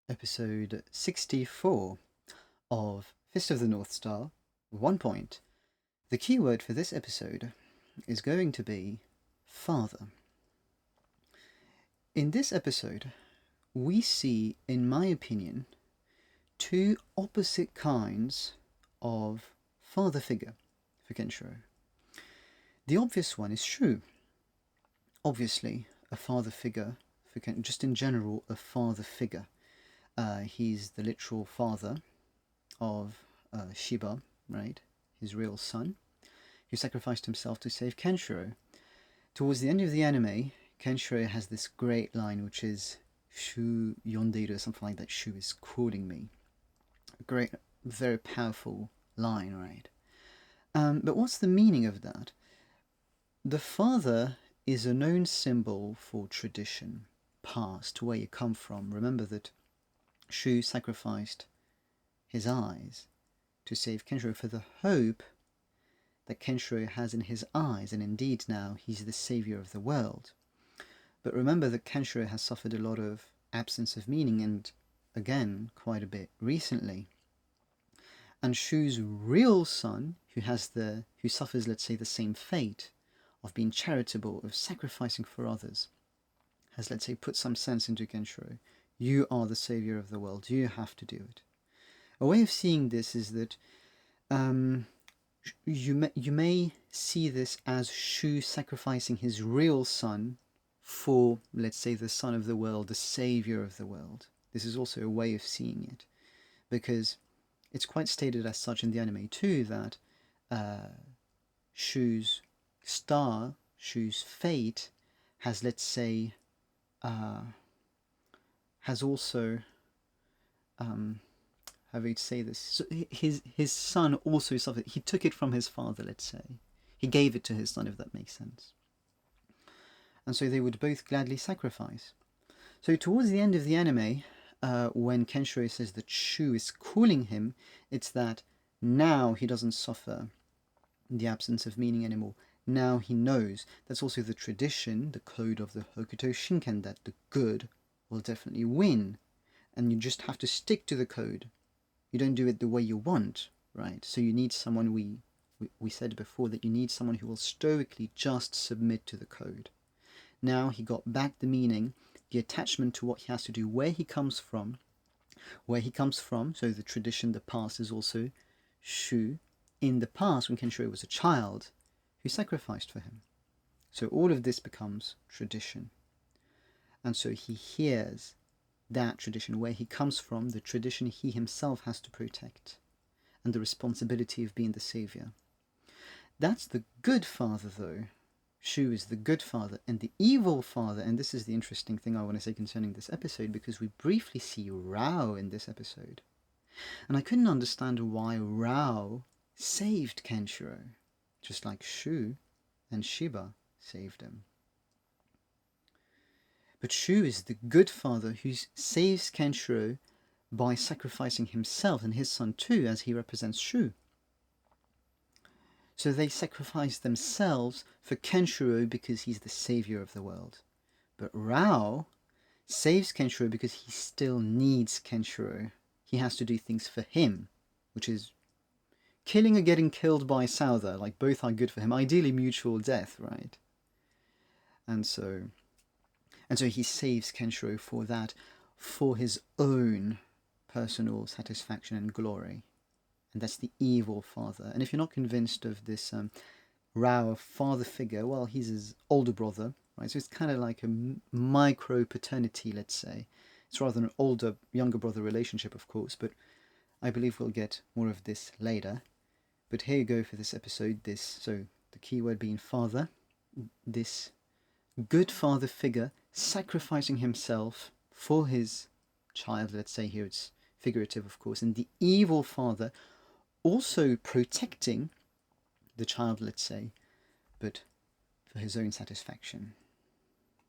episode 64 of Fist of the North Star, 1 point. The keyword for this episode is going to be father. In this episode, we see, in my opinion, two opposite kinds of father figure for Kenshiro. The obvious one is Shu. Obviously, a father figure for just in general, a father figure. He's the literal father of Shiba, right? His real son, who sacrificed himself to save Kenshiro. Towards the end of the anime, Kenshiro has this great line, which is Shu yondeiru, something like that. Shu is calling me. A great, very powerful line, right? But what's the meaning of that? The father is a known symbol for tradition, past, where you come from. Remember that Shu sacrificed his eyes to save Kenshiro for the hope that Kenshiro has in his eyes, and indeed now he's the savior of the world. But remember that Kenshiro has suffered a lot of absence of meaning, and again, quite a bit recently. And Shu's real son, who suffers, let's say, the same fate of being charitable, of sacrificing for others, has, let's say, put some sense into Kenshiro. You are the savior of the world. You have to do it. A way of seeing this is that you may see this as Shu sacrificing his real son for, let's say, the son of the world, the savior of the world. This is also a way of seeing it, because it's quite stated as such in the anime too, that Shu's star, Shu's fate, has, let's say, has also, how would you say this? So his son also suffered. He took it from his father, let's say. He gave it to his son, if that makes sense. And so they would both gladly sacrifice. So towards the end of the anime, when Kenshiro says that Shu is calling him, it's that now he doesn't suffer the absence of meaning anymore. Now he knows. That's also the tradition, the code of the Hokuto Shinken, that the good will definitely win, and you just have to stick to the code. You don't do it the way you want, right? So you need someone, we said before that you need someone who will stoically just submit to the code. Now he got back the meaning, the attachment to what he has to do, where he comes from, so the tradition, the past, is also Shu in the past when Kenshiro was a child who sacrificed for him. So all of this becomes tradition. And so he hears that tradition, where he comes from, the tradition he himself has to protect, and the responsibility of being the savior. That's the good father, though. Shu is the good father, and the evil father, and this is the interesting thing I want to say concerning this episode, because we briefly see 𝚎𝚅 in this episode. And I couldn't understand why 𝚎𝚅 saved Kenshiro, just like Shu and Shiba saved him. But Shu is the good father who saves Kenshiro by sacrificing himself and his son too, as he represents Shu. So they sacrifice themselves for Kenshiro because he's the savior of the world. But 𝚎𝚅 saves Kenshiro because he still needs Kenshiro. He has to do things for him, which is killing or getting killed by 𝚎𝚅. Like, both are good for him. Ideally mutual death, right? And so he saves Kenshiro for that, for his own personal satisfaction and glory. And that's the evil father. And if you're not convinced of this 𝚎𝚅 father figure, well, he's his older brother, right? So it's kind of like a micro-paternity, let's say. It's rather an older-younger brother relationship, of course, but I believe we'll get more of this later. But here you go for this episode. So the key word being father, this good father figure sacrificing himself for his child, let's say here it's figurative, of course, and the evil father also protecting the child, let's say, but for his own satisfaction.